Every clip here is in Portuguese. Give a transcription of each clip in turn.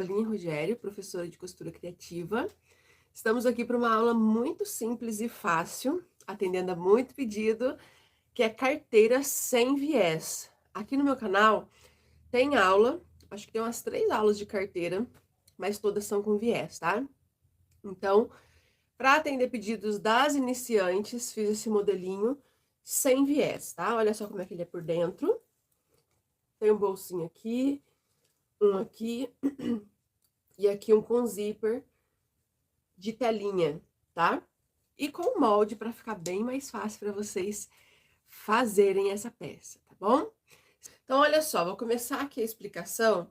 Aline Rogério, professora de costura criativa. Estamos aqui para uma aula muito simples e fácil, atendendo a muito pedido, que é carteira sem viés. Aqui no meu canal tem aula, acho que tem umas 3 aulas de carteira, mas todas são com viés, tá? Então, para atender pedidos das iniciantes, fiz esse modelinho sem viés, tá? Olha só como é que ele é por dentro. Tem um bolsinho aqui, um aqui e aqui um com zíper de telinha, tá? E com molde para ficar bem mais fácil para vocês fazerem essa peça, tá bom? Então, olha só, vou começar aqui a explicação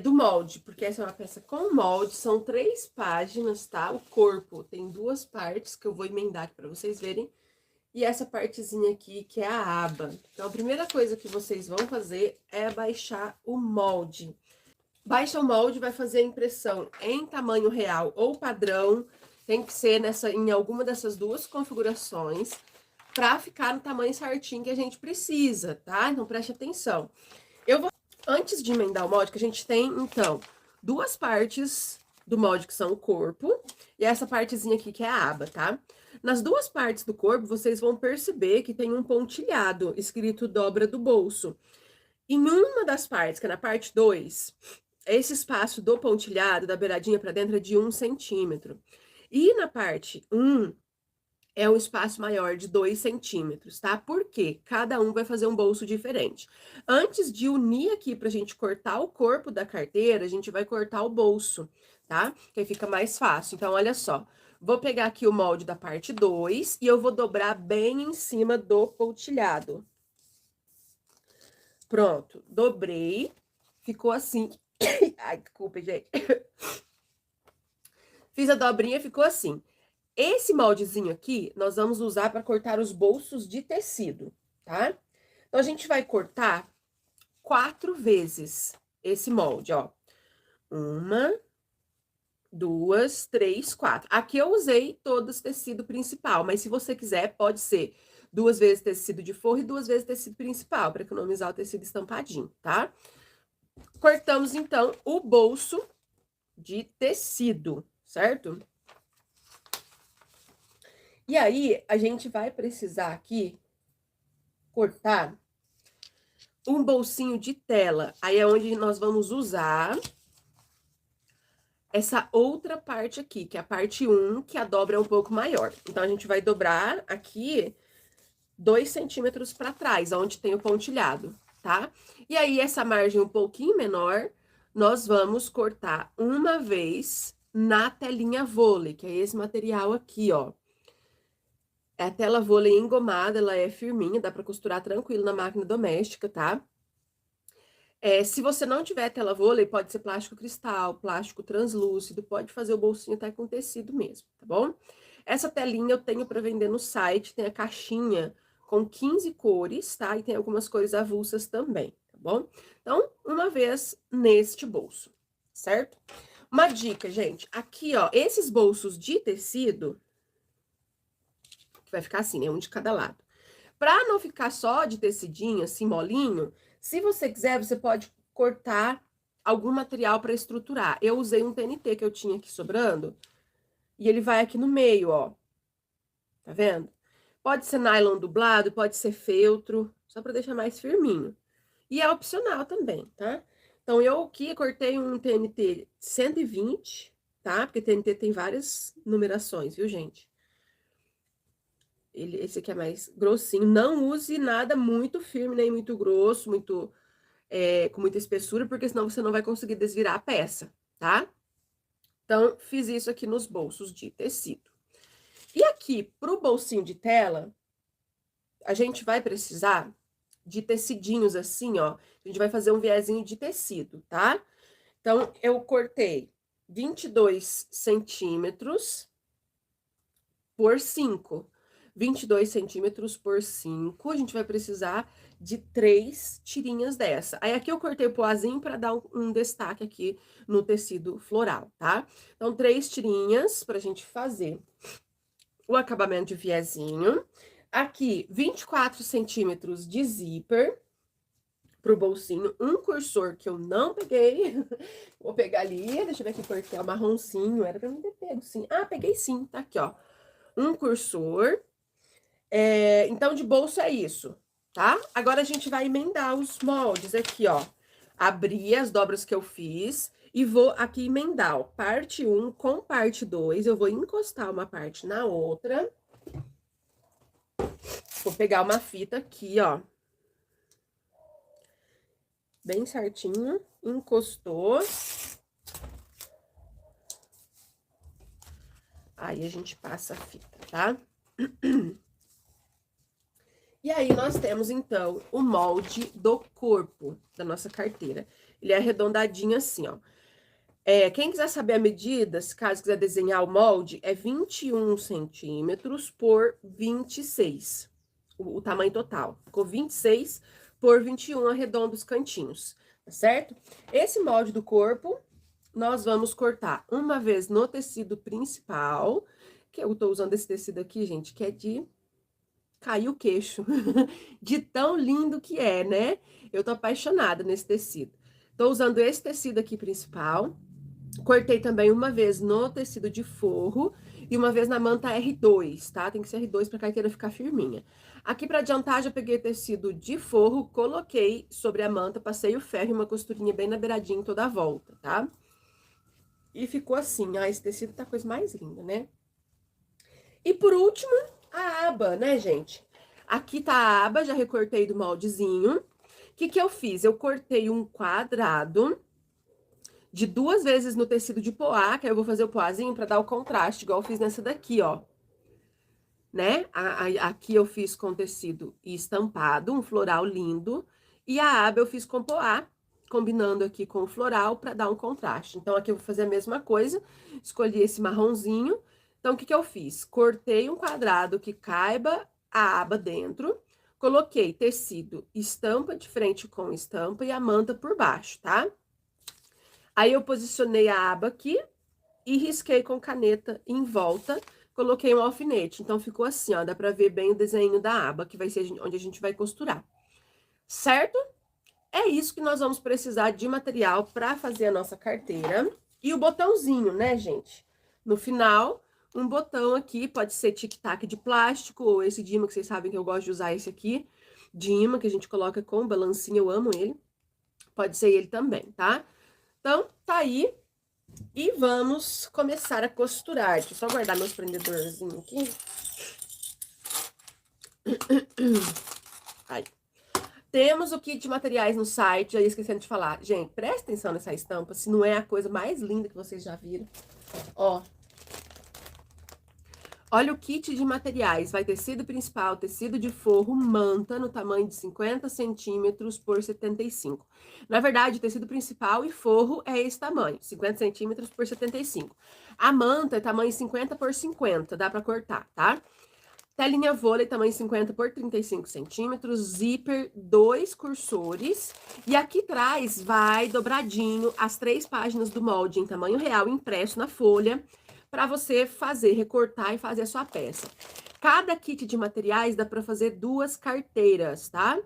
do molde, porque essa é uma peça com molde, são 3 páginas, tá? O corpo tem 2 partes que eu vou emendar aqui para vocês verem, e essa partezinha aqui que é a aba. Então, a primeira coisa que vocês vão fazer é baixar o molde. Baixa o molde, vai fazer a impressão em tamanho real ou padrão, tem que ser em alguma dessas 2 configurações, para ficar no tamanho certinho que a gente precisa, tá? Então, preste atenção. Antes de emendar o molde, que a gente tem, então, 2 partes do molde, que são o corpo, e essa partezinha aqui, que é a aba, tá? Nas 2 partes do corpo, vocês vão perceber que tem um pontilhado, escrito dobra do bolso. Em uma das partes, que é na parte 2, esse espaço do pontilhado, da beiradinha para dentro, é de 1 centímetro. E na parte 1, é um espaço maior de 2 centímetros, tá? Por quê? Cada um vai fazer um bolso diferente. Antes de unir aqui pra gente cortar o corpo da carteira, a gente vai cortar o bolso, tá? Que aí fica mais fácil. Então, olha só. Vou pegar aqui o molde da parte 2 e eu vou dobrar bem em cima do pontilhado. Pronto, dobrei. Ficou assim. Ai, desculpa, gente. Fiz a dobrinha, ficou assim. Esse moldezinho aqui, nós vamos usar para cortar os bolsos de tecido, tá? Então, a gente vai cortar 4 vezes esse molde, ó. 1, 2, 3, 4. Aqui eu usei todos tecido principal, mas se você quiser, pode ser 2 vezes tecido de forro e 2 vezes tecido principal, para economizar o tecido estampadinho, tá? Cortamos, então, o bolso de tecido, certo? E aí, a gente vai precisar aqui cortar um bolsinho de tela. Aí é onde nós vamos usar essa outra parte aqui, que é a parte 1, que a dobra é um pouco maior. Então, a gente vai dobrar aqui 2 centímetros para trás, onde tem o pontilhado, tá? E aí, essa margem um pouquinho menor, nós vamos cortar uma vez na telinha vôlei, que é esse material aqui, ó. É a tela vôlei engomada, ela é firminha, dá para costurar tranquilo na máquina doméstica, tá? Se você não tiver tela vôlei, pode ser plástico cristal, plástico translúcido, pode fazer o bolsinho até com tecido mesmo, tá bom? Essa telinha eu tenho para vender no site, tem a caixinha com 15 cores, tá? E tem algumas cores avulsas também, tá bom? Então, uma vez neste bolso, certo? Uma dica, gente, aqui, ó, esses bolsos de tecido, que vai ficar assim, né, um de cada lado. Pra não ficar só de tecidinho, assim, molinho, se você quiser, você pode cortar algum material para estruturar. Eu usei um TNT que eu tinha aqui sobrando, e ele vai aqui no meio, ó. Tá vendo? Pode ser nylon dublado, pode ser feltro, só para deixar mais firminho. E é opcional também, tá? Então, eu aqui cortei um TNT 120, tá? Porque TNT tem várias numerações, viu, gente? Esse aqui é mais grossinho. Não use nada muito firme, nem muito grosso, com muita espessura, porque senão você não vai conseguir desvirar a peça, tá? Então, fiz isso aqui nos bolsos de tecido. E aqui, pro bolsinho de tela, a gente vai precisar de tecidinhos assim, ó. A gente vai fazer um viezinho de tecido, tá? Então, eu cortei 22 centímetros por 5. 22 centímetros por 5, a gente vai precisar de 3 tirinhas dessa. Aí, aqui eu cortei o poazinho para dar um destaque aqui no tecido floral, tá? Então, 3 tirinhas pra gente fazer o acabamento de viezinho. Aqui, 24 centímetros de zíper, pro bolsinho, um cursor que eu não peguei, vou pegar ali, deixa eu ver aqui porque é o marronzinho, era pra mim ter pego, sim. Ah, peguei sim, tá aqui, ó, um cursor, então de bolso é isso, tá? Agora a gente vai emendar os moldes aqui, ó, abrir as dobras que eu fiz e vou aqui emendar, ó, parte 1 com parte 2, eu vou encostar uma parte na outra, vou pegar uma fita aqui, ó, bem certinho, encostou. Aí a gente passa a fita, tá? E aí nós temos, então, o molde do corpo da nossa carteira. Ele é arredondadinho assim, ó. Quem quiser saber a medida, se caso quiser desenhar o molde, é 21 centímetros por 26, o tamanho total. Ficou 26 por 21, arredondo os cantinhos, tá certo? Esse molde do corpo, nós vamos cortar uma vez no tecido principal, que eu tô usando esse tecido aqui, gente, que é de cair o queixo, de tão lindo que é, né? Eu tô apaixonada nesse tecido. Tô usando esse tecido aqui principal, cortei também uma vez no tecido de forro e uma vez na manta R2, tá? Tem que ser R2 pra carteira ficar firminha. Aqui pra adiantar, já peguei tecido de forro, coloquei sobre a manta, passei o ferro e uma costurinha bem na beiradinha em toda a volta, tá? E ficou assim, esse tecido tá a coisa mais linda, né? E por último, a aba, né, gente? Aqui tá a aba, já recortei do moldezinho. O que eu fiz? Eu cortei um quadrado de 2 vezes no tecido de poá, que aí eu vou fazer o poazinho pra dar o contraste, igual eu fiz nessa daqui, ó. Né? Aqui eu fiz com tecido estampado, um floral lindo. E a aba eu fiz com poá, combinando aqui com o floral pra dar um contraste. Então, aqui eu vou fazer a mesma coisa, escolhi esse marronzinho. Então, o que eu fiz? Cortei um quadrado que caiba a aba dentro, coloquei tecido estampa de frente com estampa e a manta por baixo, tá? Aí, eu posicionei a aba aqui e risquei com caneta em volta, coloquei um alfinete. Então, ficou assim, ó, dá pra ver bem o desenho da aba, que vai ser onde a gente vai costurar. Certo? É isso que nós vamos precisar de material para fazer a nossa carteira. E o botãozinho, né, gente? No final, um botão aqui, pode ser tic-tac de plástico, ou esse de imã, que vocês sabem que eu gosto de usar esse aqui, de imã, que a gente coloca com balancinho, eu amo ele. Pode ser ele também, tá? Então, tá aí. E vamos começar a costurar. Deixa eu só guardar meus prendedorzinhos aqui. Aí. Temos o kit de materiais no site, aí esquecendo de falar. Gente, presta atenção nessa estampa, se não é a coisa mais linda que vocês já viram. Ó. Olha o kit de materiais. Vai tecido principal, tecido de forro, manta no tamanho de 50 centímetros por 75. Na verdade, o tecido principal e forro é esse tamanho, 50 centímetros por 75. A manta é tamanho 50 por 50, dá pra cortar, tá? Telinha vôlei, tamanho 50 por 35 centímetros, zíper, 2 cursores. E aqui atrás vai dobradinho as 3 páginas do molde em tamanho real impresso na folha, para você fazer, recortar e fazer a sua peça. Cada kit de materiais dá para fazer 2 carteiras, tá?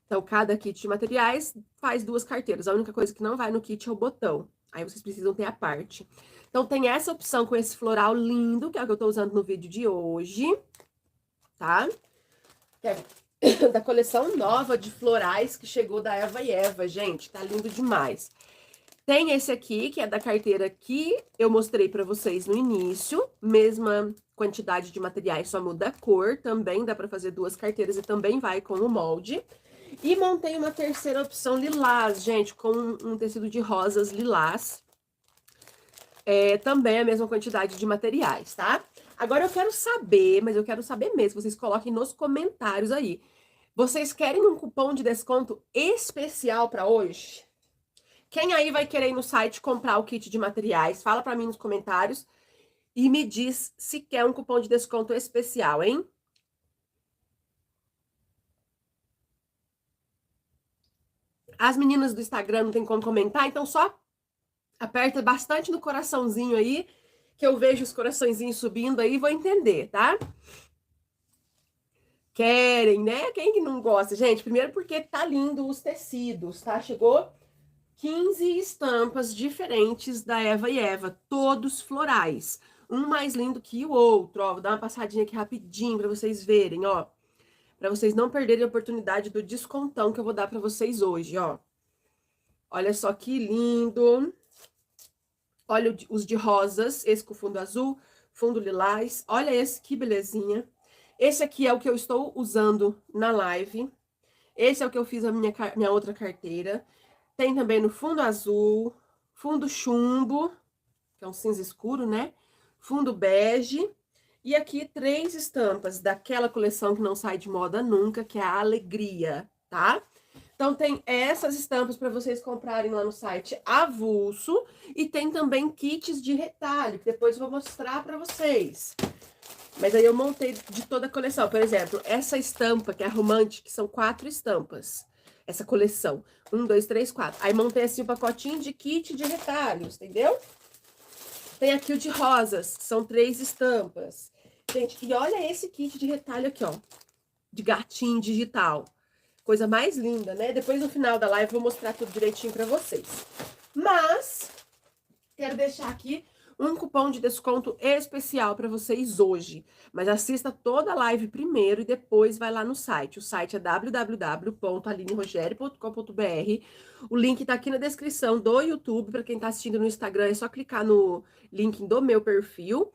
Então, cada kit de materiais faz 2 carteiras. A única coisa que não vai no kit é o botão. Aí vocês precisam ter a parte. Então, tem essa opção com esse floral lindo, que é o que eu tô usando no vídeo de hoje, tá? Que é da coleção nova de florais que chegou da Eva e Eva, gente. Tá lindo demais. Tem esse aqui, que é da carteira que eu mostrei pra vocês no início. Mesma quantidade de materiais, só muda a cor. Também dá pra fazer 2 carteiras e também vai com o molde. E montei uma terceira opção lilás, gente, com um tecido de rosas lilás. Também a mesma quantidade de materiais, tá? Agora eu quero saber, mas eu quero saber mesmo, vocês coloquem nos comentários aí. Vocês querem um cupom de desconto especial pra hoje? Quem aí vai querer ir no site comprar o kit de materiais? Fala pra mim nos comentários e me diz se quer um cupom de desconto especial, hein? As meninas do Instagram não tem como comentar, então só aperta bastante no coraçãozinho aí, que eu vejo os coraçõezinhos subindo aí e vou entender, tá? querem, né? Quem que não gosta? Gente, primeiro porque tá lindo os tecidos, tá? Chegou 15 estampas diferentes da Eva e Eva, todos florais. Um mais lindo que o outro, ó. Vou dar uma passadinha aqui rapidinho pra vocês verem, ó. Pra vocês não perderem a oportunidade do descontão que eu vou dar pra vocês hoje, ó. Olha só que lindo. Olha os de rosas, esse com fundo azul, fundo lilás. Olha esse, que belezinha. Esse aqui é o que eu estou usando na live. Esse é o que eu fiz a minha outra carteira. Tem também no fundo azul, fundo chumbo, que é um cinza escuro, né? Fundo bege. E aqui 3 estampas daquela coleção que não sai de moda nunca, que é a Alegria, tá? Então, tem essas estampas para vocês comprarem lá no site avulso. E tem também kits de retalho, que depois eu vou mostrar para vocês. Mas aí eu montei de toda a coleção. Por exemplo, essa estampa, que é a Romantic, que são 4 estampas. Essa coleção. 1, 2, 3, 4. Aí montei assim o pacotinho de kit de retalhos, entendeu? Tem aqui o de rosas, são 3 estampas. Gente, e olha esse kit de retalho aqui, ó. De gatinho digital. Coisa mais linda, né? Depois, no final da live, eu vou mostrar tudo direitinho pra vocês. Mas, quero deixar aqui um cupom de desconto especial para vocês hoje. Mas assista toda a live primeiro e depois vai lá no site. O site é www.alinerogério.com.br. O link tá aqui na descrição do YouTube. Para quem tá assistindo no Instagram, é só clicar no link do meu perfil.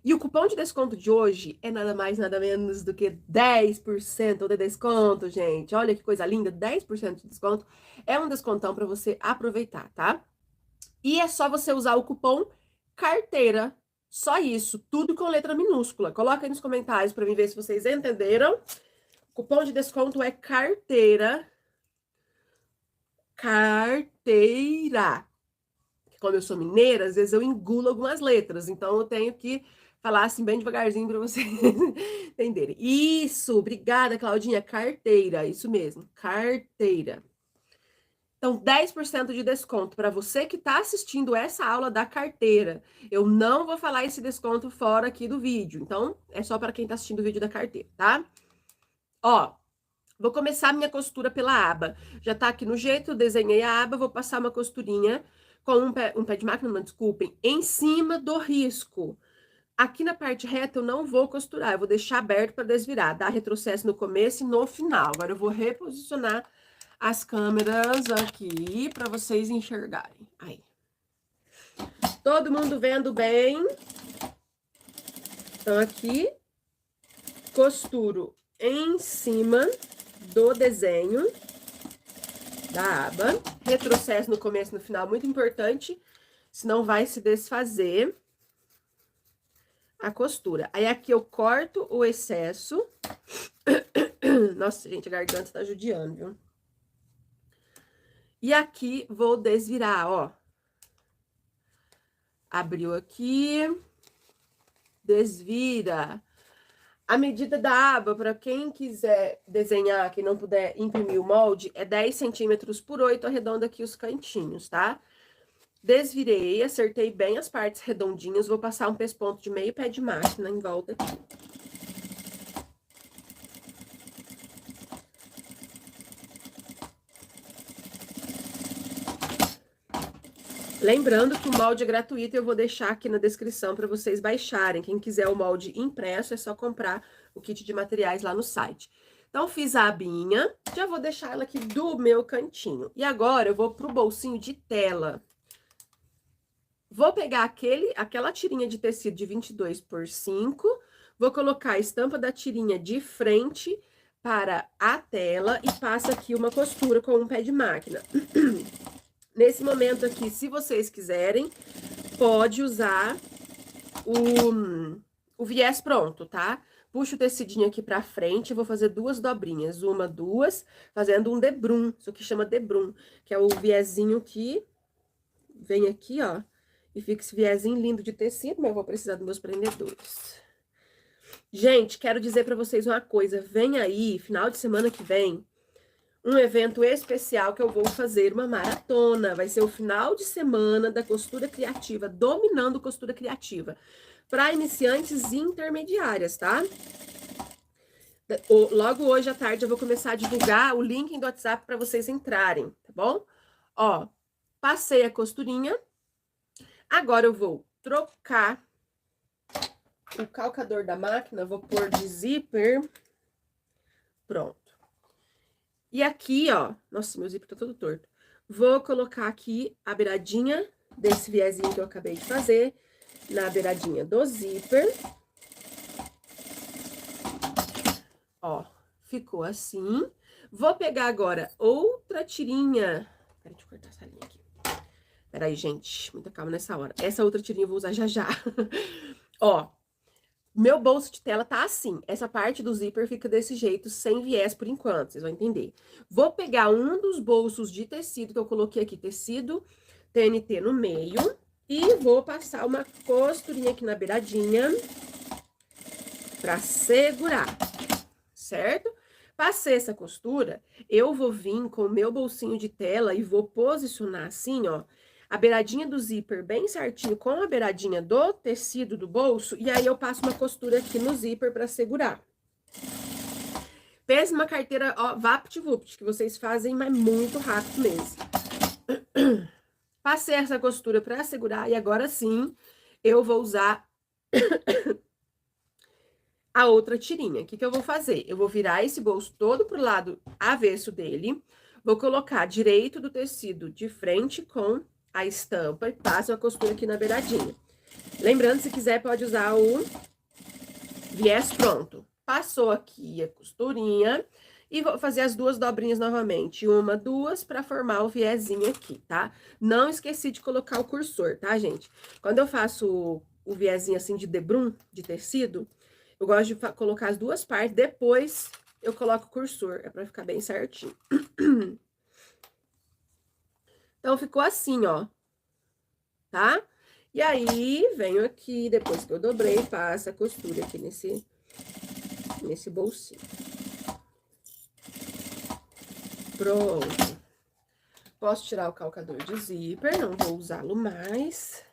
E o cupom de desconto de hoje é nada mais, nada menos do que 10% de desconto, gente. Olha que coisa linda, 10% de desconto. É um descontão para você aproveitar, tá? E é só você usar o cupom carteira. Só isso, tudo com letra minúscula. Coloca aí nos comentários para mim ver se vocês entenderam. O cupom de desconto é carteira. Carteira. Como eu sou mineira, às vezes eu engulo algumas letras, então eu tenho que falar assim bem devagarzinho para vocês entenderem. Isso, obrigada, Claudinha. Carteira, isso mesmo, carteira. Então, 10% de desconto para você que está assistindo essa aula da carteira. Eu não vou falar esse desconto fora aqui do vídeo, então é só para quem está assistindo o vídeo da carteira, tá? Ó, vou começar a minha costura pela aba. Já tá aqui no jeito, eu desenhei a aba, vou passar uma costurinha com um pé de máquina, não, desculpem, em cima do risco. Aqui na parte reta eu não vou costurar, eu vou deixar aberto para desvirar, dar retrocesso no começo e no final. Agora eu vou reposicionar as câmeras aqui para vocês enxergarem. Aí. Todo mundo vendo bem? Então, aqui, costuro em cima do desenho da aba. Retrocesso no começo e no final, muito importante, senão vai se desfazer a costura. Aí, aqui eu corto o excesso. Nossa, gente, a garganta tá judiando, viu? E aqui vou desvirar, ó. Abriu aqui, desvira. A medida da aba, para quem quiser desenhar, quem não puder imprimir o molde, é 10 centímetros por 8, arredonda aqui os cantinhos, tá? Desvirei, acertei bem as partes redondinhas, vou passar um pesponto de meio pé de máquina em volta aqui. Lembrando que o molde é gratuito e eu vou deixar aqui na descrição para vocês baixarem. Quem quiser o molde impresso, é só comprar o kit de materiais lá no site. Então, fiz a abinha, já vou deixar ela aqui do meu cantinho. E agora, eu vou pro bolsinho de tela. Vou pegar aquela tirinha de tecido de 22 por 5, vou colocar a estampa da tirinha de frente para a tela e passo aqui uma costura com um pé de máquina. Nesse momento aqui, se vocês quiserem, pode usar o viés pronto, tá? Puxo o tecidinho aqui pra frente, vou fazer 2 dobrinhas, 1, 2, fazendo um debrum, isso aqui chama debrum, que é o viezinho que vem aqui, ó, e fica esse viezinho lindo de tecido, mas eu vou precisar dos meus prendedores. Gente, quero dizer pra vocês uma coisa, vem aí, final de semana que vem, um evento especial que eu vou fazer uma maratona. Vai ser o final de semana da costura criativa, dominando costura criativa, para iniciantes e intermediárias, tá? Logo hoje à tarde eu vou começar a divulgar o link do WhatsApp para vocês entrarem, tá bom? Ó, passei a costurinha. Agora eu vou trocar o calcador da máquina, vou pôr de zíper. Pronto. E aqui, ó, nossa, meu zíper tá todo torto. Vou colocar aqui a beiradinha desse viezinho que eu acabei de fazer, na beiradinha do zíper. Ó, ficou assim. Vou pegar agora outra tirinha. Peraí, deixa eu cortar essa linha aqui. Peraí, gente, muita calma nessa hora. Essa outra tirinha eu vou usar já já. Ó, meu bolso de tela tá assim. Essa parte do zíper fica desse jeito, sem viés por enquanto, vocês vão entender. Vou pegar um dos bolsos de tecido que eu coloquei aqui, tecido TNT no meio, e vou passar uma costurinha aqui na beiradinha pra segurar, certo? Passei essa costura, eu vou vir com o meu bolsinho de tela e vou posicionar assim, ó, a beiradinha do zíper bem certinho com a beiradinha do tecido do bolso, e aí eu passo uma costura aqui no zíper pra segurar. Pensa uma carteira, ó, vapt-vupt, que vocês fazem, mas muito rápido mesmo. Passei essa costura pra segurar, e agora sim, eu vou usar a outra tirinha. O que que eu vou fazer? Eu vou virar esse bolso todo pro lado avesso dele, vou colocar direito do tecido de frente com a estampa e passo a costura aqui na beiradinha. Lembrando, se quiser, pode usar o viés pronto. Passou aqui a costurinha e vou fazer as duas dobrinhas novamente. Uma, duas, pra formar o viezinho aqui, tá? Não esqueci de colocar o cursor, tá, gente? Quando eu faço o viezinho assim de debrum, de tecido, eu gosto de colocar as duas partes, depois eu coloco o cursor, é pra ficar bem certinho. Então, ficou assim, ó, tá? E aí, venho aqui, depois que eu dobrei, passo a costura aqui nesse bolsinho. Pronto. Posso tirar o calcador de zíper, não vou usá-lo mais.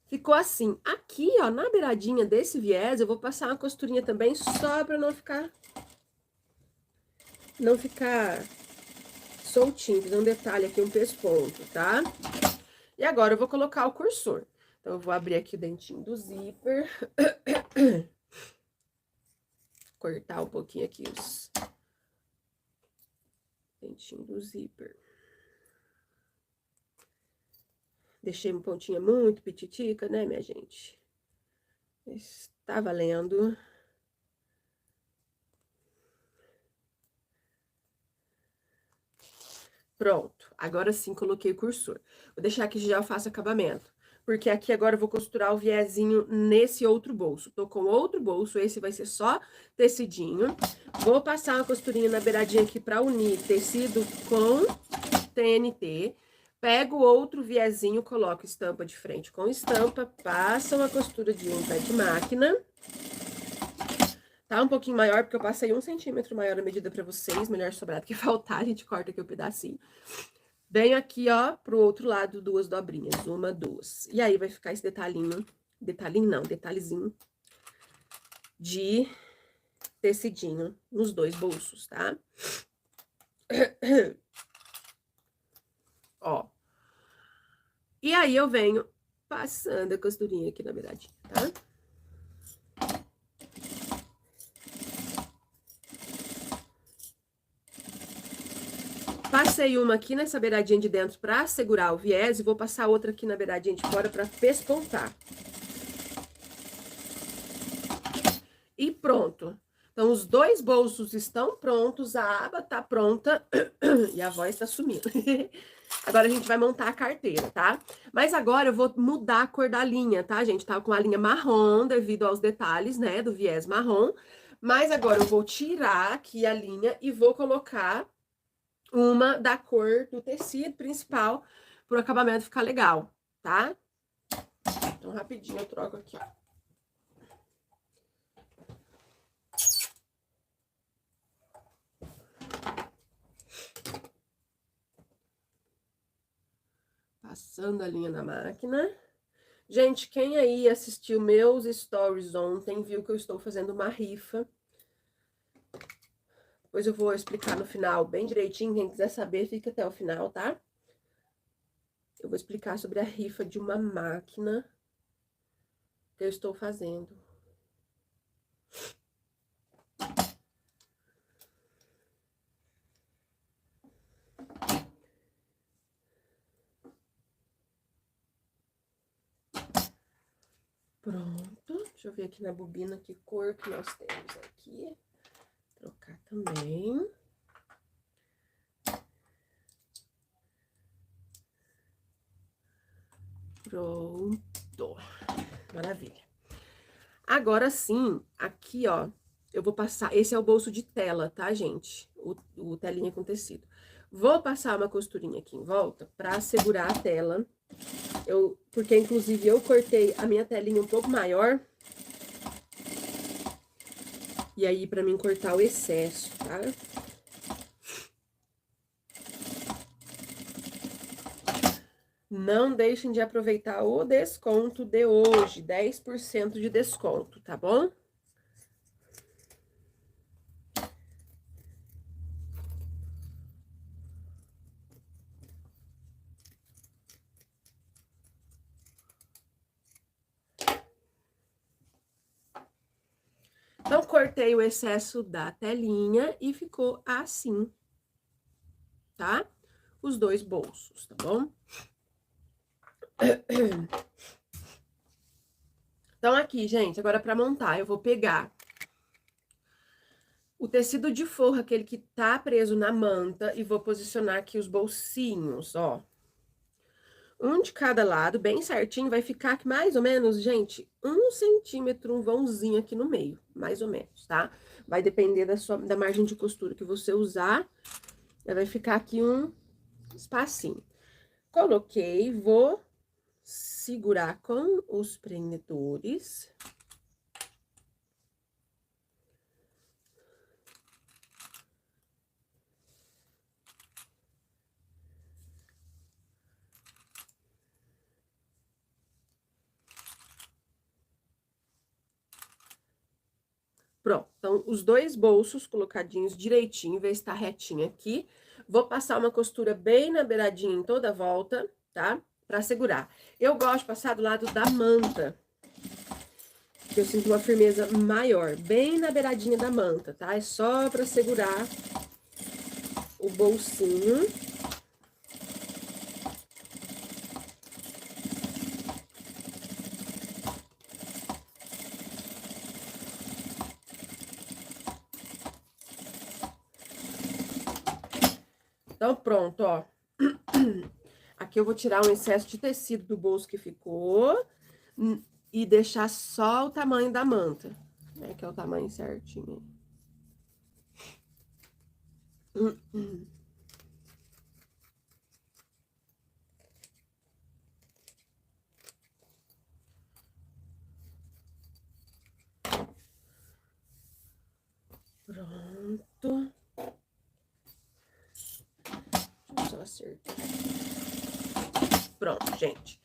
Ficou assim. Aqui, ó, na beiradinha desse viés, eu vou passar uma costurinha também, só pra não ficar soltinho, fazer um detalhe aqui, um pesponto, tá? E agora eu vou colocar o cursor. Então, eu vou abrir aqui o dentinho do zíper. Cortar um pouquinho aqui os dentinhos do zíper. Deixei uma pontinha muito pititica, né, minha gente? Está valendo. Pronto, agora sim coloquei o cursor. Vou deixar aqui já eu faço acabamento. Porque aqui agora eu vou costurar o viezinho nesse outro bolso. Tô com outro bolso, esse vai ser só tecidinho. Vou passar uma costurinha na beiradinha aqui pra unir tecido com TNT. Pego outro viezinho, coloco estampa de frente com estampa, passa uma costura de um pé de máquina. Tá um pouquinho maior, porque eu passei 1 centímetro maior a medida pra vocês, melhor sobrar do que faltar, a gente corta aqui o pedacinho. Venho aqui, ó, pro outro lado, duas dobrinhas, uma, duas. E aí, vai ficar esse detalhinho não, detalhezinho de tecidinho nos dois bolsos, tá? Ó. E aí, eu venho passando a costurinha aqui na beiradinha, tá? Passei uma aqui nessa beiradinha de dentro pra segurar o viés e vou passar outra aqui na beiradinha de fora pra pespontar. E pronto. Então, os dois bolsos estão prontos, a aba tá pronta e a voz tá sumindo. Agora, a gente vai montar a carteira, tá? Mas agora eu vou mudar a cor da linha, tá, gente? Tava com a linha marrom devido aos detalhes, né, do viés marrom. Mas agora eu vou tirar aqui a linha e vou colocar uma da cor do tecido principal pro acabamento ficar legal, tá? Então, rapidinho eu troco aqui, ó. Passando a linha na máquina. Gente, quem aí assistiu meus stories ontem, viu que eu estou fazendo uma rifa Depois eu vou explicar no final bem direitinho. Quem quiser saber, fica até o final, tá? Eu vou explicar sobre a rifa de uma máquina que eu estou fazendo. Pronto. Deixa eu ver aqui na bobina que cor que nós temos aqui. Trocar também. Pronto. Maravilha. Agora sim, aqui, ó, eu vou passar... Esse é o bolso de tela, tá, gente? O telinha com tecido. Vou passar uma costurinha aqui em volta pra segurar a tela. Porque, inclusive, eu cortei a minha telinha um pouco maior. E aí, pra mim cortar o excesso, tá? Não deixem de aproveitar o desconto de hoje, 10% de desconto, tá bom? Então, cortei o excesso da telinha e ficou assim, tá? Os dois bolsos, tá bom? Então, aqui, gente, agora pra montar, eu vou pegar o tecido de forro, aquele que tá preso na manta, e vou posicionar aqui os bolsinhos, ó. Um de cada lado, bem certinho, vai ficar aqui mais ou menos, gente, 1 centímetro, um vãozinho aqui no meio, mais ou menos, tá? Vai depender da margem de costura que você usar, vai ficar aqui um espacinho. Coloquei, vou segurar com os prendedores. Pronto, então, os dois bolsos colocadinhos direitinho, ver se tá retinho aqui. Vou passar uma costura bem na beiradinha em toda a volta, tá? Pra segurar. Eu gosto de passar do lado da manta, que eu sinto uma firmeza maior, bem na beiradinha da manta, tá? É só pra segurar o bolsinho. Então, pronto, ó. Aqui eu vou tirar um excesso de tecido do bolso que ficou e deixar só o tamanho da manta, né? Que é o tamanho certinho. Pronto. Deixa eu só acertar. Pronto, gente.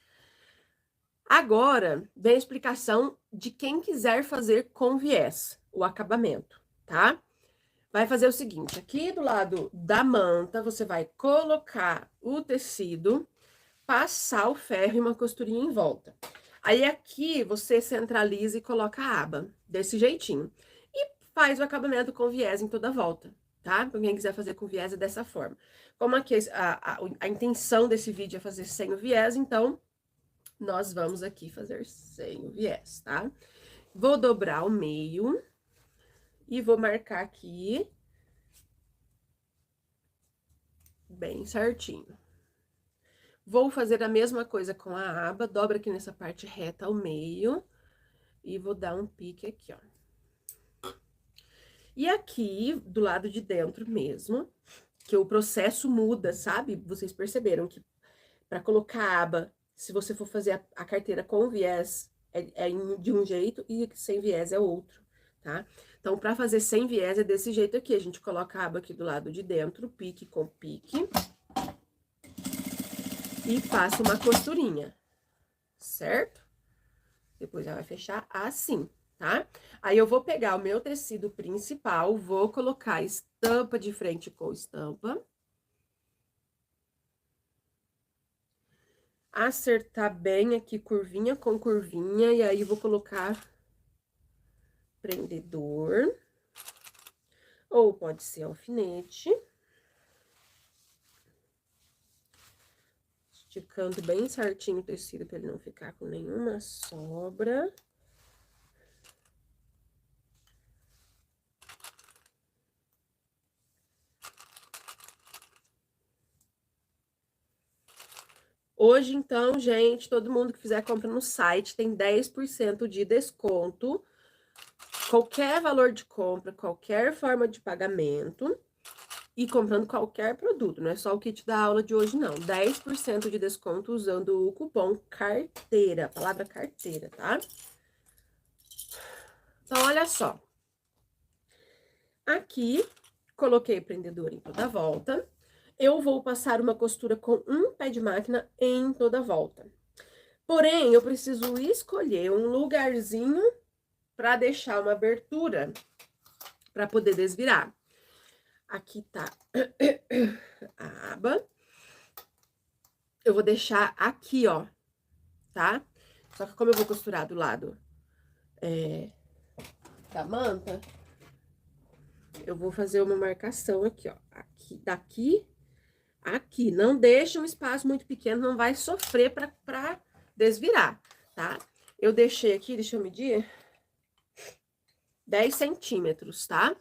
Agora, vem a explicação de quem quiser fazer com viés, o acabamento, tá? Vai fazer o seguinte, aqui do lado da manta, você vai colocar o tecido, passar o ferro e uma costurinha em volta. Aí, aqui, você centraliza e coloca a aba, desse jeitinho. E faz o acabamento com viés em toda a volta, tá? Pra quem quiser fazer com viés é dessa forma. Como aqui a intenção desse vídeo é fazer sem o viés, então, nós vamos aqui fazer sem o viés, tá? Vou dobrar o meio e vou marcar aqui bem certinho. Vou fazer a mesma coisa com a aba, dobra aqui nessa parte reta ao meio e vou dar um pique aqui, ó. E aqui, do lado de dentro mesmo, que o processo muda, sabe? Vocês perceberam que para colocar a aba, se você for fazer a carteira com viés, de um jeito e sem viés é outro, tá? Então, para fazer sem viés é desse jeito aqui, a gente coloca a aba aqui do lado de dentro, pique com pique. E passa uma costurinha, certo? Depois ela vai fechar assim, tá? Aí eu vou pegar o meu tecido principal, vou colocar estampa de frente com estampa. Acertar bem aqui, curvinha com curvinha, e aí vou colocar prendedor, ou pode ser alfinete. Esticando bem certinho o tecido para ele não ficar com nenhuma sobra. Hoje, então, gente, todo mundo que fizer compra no site tem 10% de desconto. Qualquer valor de compra, qualquer forma de pagamento. E comprando qualquer produto, não é só o kit da aula de hoje, não. 10% de desconto usando o cupom CARTEIRA, a palavra carteira, tá? Então, olha só. Aqui, coloquei o prendedor em toda a volta. Eu vou passar uma costura com um pé de máquina em toda a volta. Porém, eu preciso escolher um lugarzinho para deixar uma abertura para poder desvirar. Aqui tá a aba. Eu vou deixar aqui, ó, tá? Só que como eu vou costurar do lado da manta, eu vou fazer uma marcação aqui, ó. Aqui, daqui, aqui. Não deixa um espaço muito pequeno, não vai sofrer pra desvirar, tá? Eu deixei aqui, deixa eu medir, 10 centímetros, tá?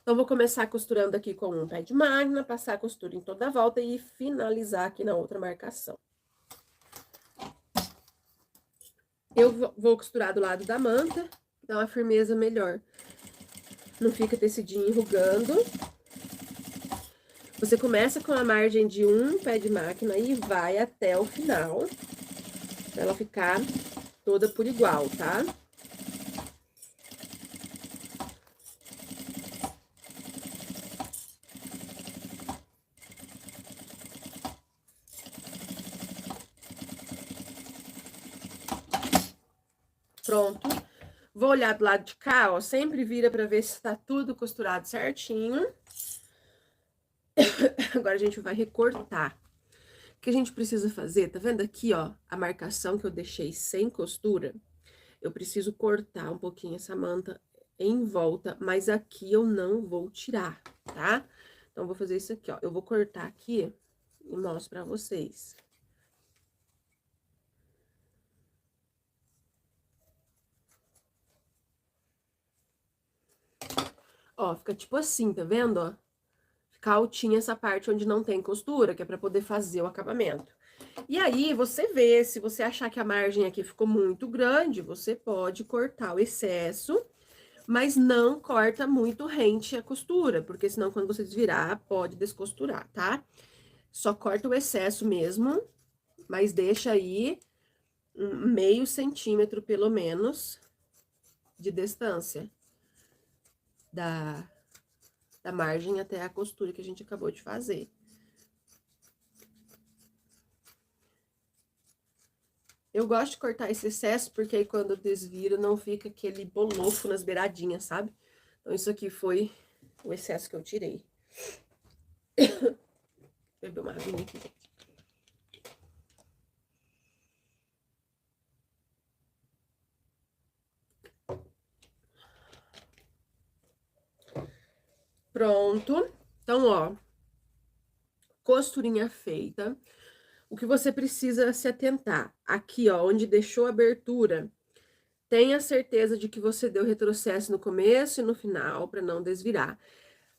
Então, vou começar costurando aqui com um pé de máquina, passar a costura em toda a volta e finalizar aqui na outra marcação. Eu vou costurar do lado da manta, dá uma firmeza melhor. Não fica tecidinho enrugando. Você começa com a margem de um pé de máquina e vai até o final, pra ela ficar toda por igual, tá? Pronto. Vou olhar do lado de cá, ó, sempre vira pra ver se tá tudo costurado certinho. Agora, a gente vai recortar. O que a gente precisa fazer, tá vendo aqui, ó, a marcação que eu deixei sem costura? Eu preciso cortar um pouquinho essa manta em volta, mas aqui eu não vou tirar, tá? Então, eu vou fazer isso aqui, ó. Eu vou cortar aqui e mostro pra vocês. Ó, fica tipo assim, tá vendo, ó? Fica altinha essa parte onde não tem costura, que é pra poder fazer o acabamento. E aí, você vê, se você achar que a margem aqui ficou muito grande, você pode cortar o excesso, mas não corta muito rente a costura, porque senão quando você desvirar, pode descosturar, tá? Só corta o excesso mesmo, mas deixa aí meio centímetro, pelo menos, de distância da margem até a costura que a gente acabou de fazer. Eu gosto de cortar esse excesso, porque aí quando eu desviro não fica aquele bolofo nas beiradinhas, sabe? Então, isso aqui foi o excesso que eu tirei. Beber uma aguinha aqui, gente. Pronto. Então, ó, costurinha feita. O que você precisa se atentar? Aqui, ó, onde deixou a abertura, tenha certeza de que você deu retrocesso no começo e no final, para não desvirar.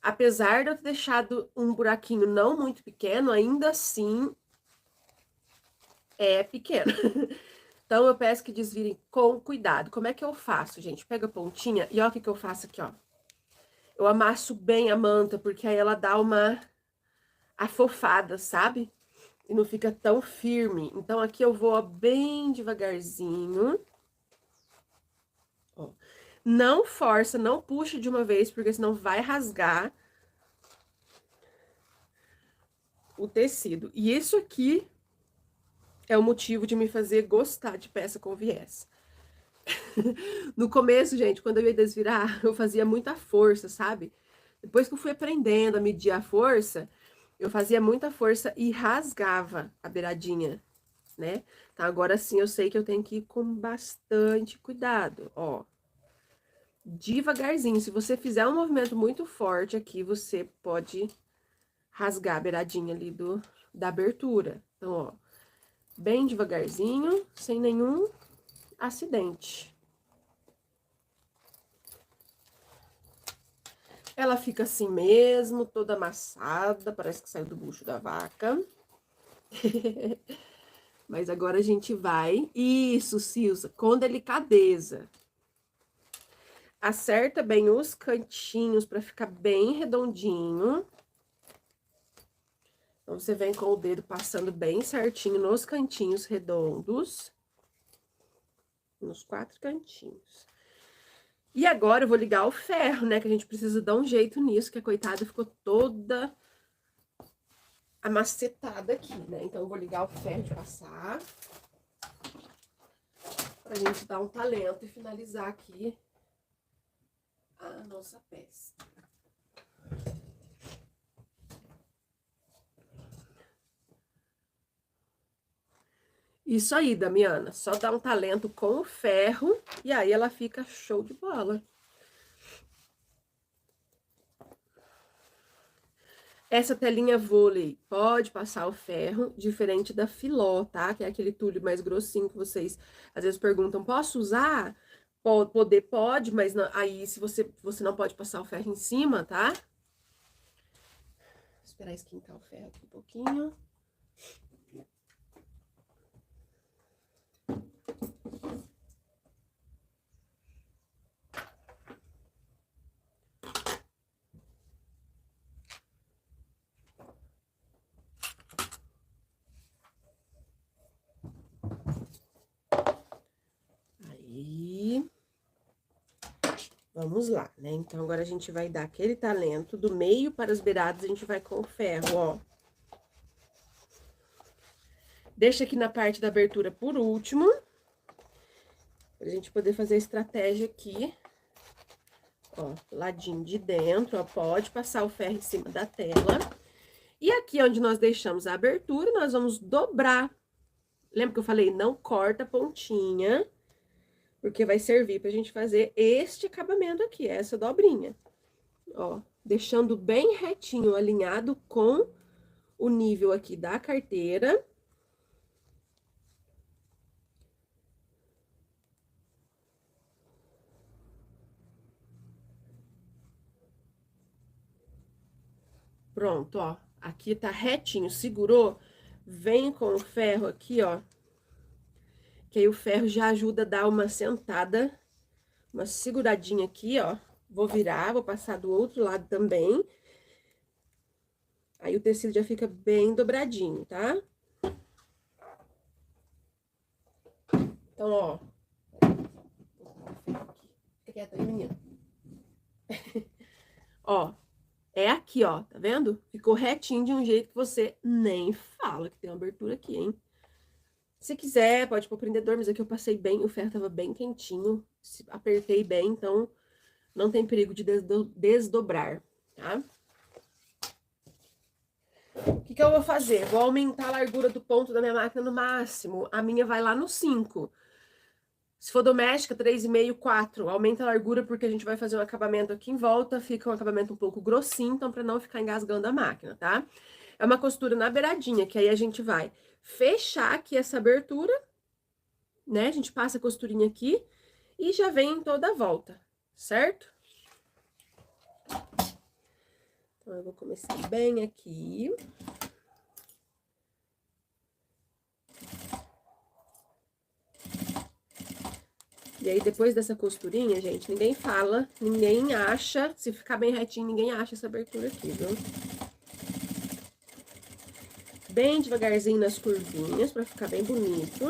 Apesar de eu ter deixado um buraquinho não muito pequeno, ainda assim é pequeno. Então, eu peço que desvirem com cuidado. Como é que eu faço, gente? Pega a pontinha e ó o que eu faço aqui, ó. Eu amasso bem a manta, porque aí ela dá uma afofada, sabe? E não fica tão firme. Então, aqui eu vou, ó, bem devagarzinho. Ó. Não força, não puxa de uma vez, porque senão vai rasgar o tecido. E isso aqui é o motivo de me fazer gostar de peça com viés. No começo, gente, quando eu ia desvirar, eu fazia muita força, sabe? Depois que eu fui aprendendo a medir a força, eu fazia muita força e rasgava a beiradinha, né? Então, agora sim eu sei que eu tenho que ir com bastante cuidado, ó. Devagarzinho, se você fizer um movimento muito forte aqui, você pode rasgar a beiradinha ali da abertura. Então, ó, bem devagarzinho, sem nenhum acidente. Ela fica assim mesmo, toda amassada, parece que saiu do bucho da vaca. Mas agora a gente vai... Isso, Silsa, com delicadeza. Acerta bem os cantinhos para ficar bem redondinho. Então, você vem com o dedo passando bem certinho nos cantinhos redondos. Nos 4 cantinhos. E agora eu vou ligar o ferro, né? Que a gente precisa dar um jeito nisso, que a coitada ficou toda amacetada aqui, né? Então, eu vou ligar o ferro de passar. Pra gente dar um talento e finalizar aqui a nossa peça. Isso aí, Damiana. Só dá um talento com o ferro e aí ela fica show de bola. Essa telinha vôlei pode passar o ferro, diferente da filó, tá? Que é aquele tule mais grossinho que vocês às vezes perguntam, posso usar? Pode, mas não, aí se você não pode passar o ferro em cima, tá? Vou esperar esquentar o ferro aqui um pouquinho. Aí, vamos lá, né? Então, agora a gente vai dar aquele talento do meio para as beiradas, a gente vai com o ferro, ó. Deixa aqui na parte da abertura por último, pra gente poder fazer a estratégia aqui. Ó, ladinho de dentro, ó, pode passar o ferro em cima da tela. E aqui onde nós deixamos a abertura, nós vamos dobrar. Lembra que eu falei, não corta a pontinha, porque vai servir pra gente fazer este acabamento aqui, essa dobrinha. Ó, deixando bem retinho, alinhado com o nível aqui da carteira. Pronto, ó. Aqui tá retinho, segurou, vem com o ferro aqui, ó. Que aí o ferro já ajuda a dar uma sentada, uma seguradinha aqui, ó. Vou virar, vou passar do outro lado também. Aí o tecido já fica bem dobradinho, tá? Então, ó. Fica quieto aí, menina. Ó. É aqui, ó, tá vendo? Ficou retinho de um jeito que você nem fala que tem uma abertura aqui, hein? Se quiser, pode pôr prendedor, mas aqui eu passei bem, o ferro tava bem quentinho, apertei bem, então não tem perigo de desdobrar, tá? O que eu vou fazer? Vou aumentar a largura do ponto da minha máquina no máximo, a minha vai lá no 5. Se for doméstica, 3,5, 4. Aumenta a largura porque a gente vai fazer um acabamento aqui em volta, fica um acabamento um pouco grossinho, então pra não ficar engasgando a máquina, tá? É uma costura na beiradinha, que aí a gente vai fechar aqui essa abertura, né? A gente passa a costurinha aqui e já vem em toda a volta, certo? Então, eu vou começar bem aqui. E aí, depois dessa costurinha, gente, ninguém fala, ninguém acha, se ficar bem retinho, ninguém acha essa abertura aqui, viu? Bem devagarzinho nas curvinhas, pra ficar bem bonito.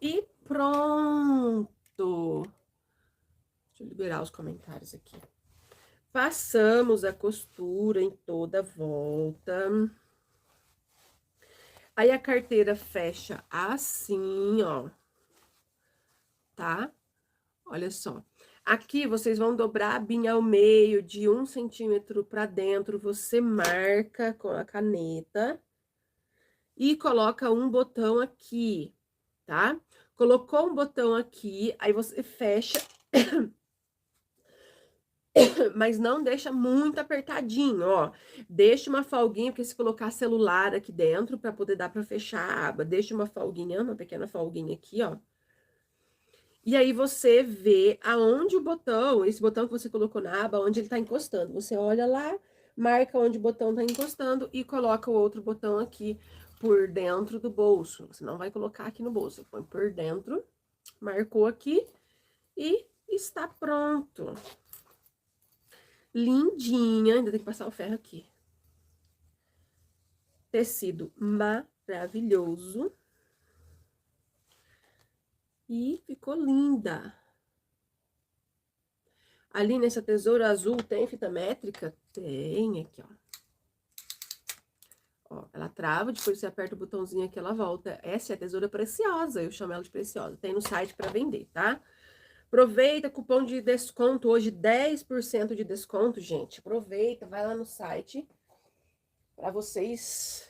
E pronto! liberar os comentários aqui. Passamos a costura em toda a volta. Aí, a carteira fecha assim, ó. Tá? Olha só. Aqui, vocês vão dobrar a binha ao meio, de 1 centímetro pra dentro. Você marca com a caneta. E coloca um botão aqui, tá? Colocou um botão aqui, aí você fecha... Mas não deixa muito apertadinho, ó. Deixa uma folguinha, porque se colocar celular aqui dentro, para poder dar para fechar a aba, deixa uma folguinha, uma pequena folguinha aqui, ó. E aí você vê aonde o botão, esse botão que você colocou na aba, onde ele tá encostando. Você olha lá, marca onde o botão tá encostando e coloca o outro botão aqui por dentro do bolso. Você não vai colocar aqui no bolso, você põe por dentro, marcou aqui e está pronto. Lindinha, ainda tem que passar o ferro aqui. Tecido maravilhoso. E ficou linda. Ali nessa tesoura azul tem fita métrica? Tem aqui, ó. Ó, ela trava, depois você aperta o botãozinho aqui, ela volta. Essa é a tesoura preciosa, eu chamo ela de preciosa. Tem no site para vender, tá? Aproveita, cupom de desconto hoje, 10% de desconto, gente. Aproveita, vai lá no site para vocês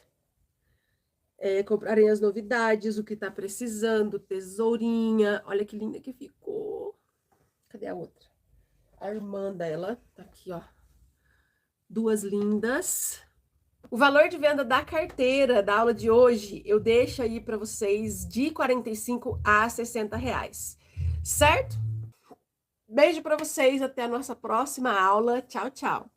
comprarem as novidades, o que tá precisando, tesourinha. Olha que linda que ficou. Cadê a outra? A irmã dela, tá aqui, ó. Duas lindas. O valor de venda da carteira da aula de hoje, eu deixo aí para vocês de 45 a 60 reais, certo? Beijo para vocês, até a nossa próxima aula. Tchau, tchau.